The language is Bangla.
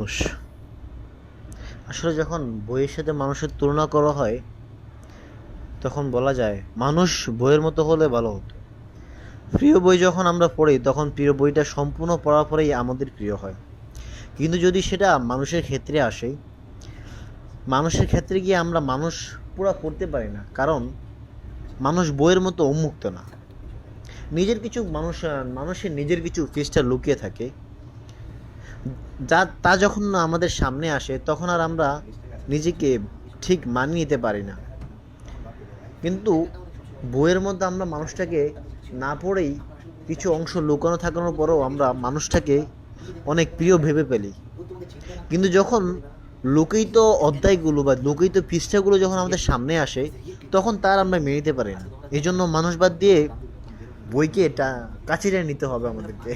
মানুষ আসলে যখন বইয়ের সাথে মানুষের তুলনা করা হয় তখন বলা যায় মানুষ বইয়ের মতো হলে ভালো হতো। প্রিয় বই যখন আমরা পড়ি তখন প্রিয় বইটা সম্পূর্ণ পড়ার পরেই আমাদের প্রিয় হয়। কিন্তু যদি সেটা মানুষের ক্ষেত্রে আসে, মানুষের ক্ষেত্রে গিয়ে আমরা মানুষ পুরা পড়তে পারি না, কারণ মানুষ বইয়ের মতো উন্মুক্ত না। নিজের কিছু মানুষের নিজের কিছু পৃষ্ঠা লুকিয়ে থাকে, তা যখন না আমাদের সামনে আসে তখন আর আমরা নিজেকে ঠিক মানিয়ে নিতে পারি না। কিন্তু বইয়ের মধ্যে আমরা মানুষটাকে না পড়েই কিছু অংশ লুকানো থাকানোর পরেও আমরা মানুষটাকে অনেক প্রিয় ভেবে ফেলি। কিন্তু যখন লুকিত অধ্যায়গুলো বা লুকিত পৃষ্ঠাগুলো যখন আমাদের সামনে আসে তখন তার আমরা মেনে নিতে পারি না। এই জন্য মানুষ বাদ দিয়ে বইকে এটা কাছে টেনে নিতে হবে আমাদেরকে।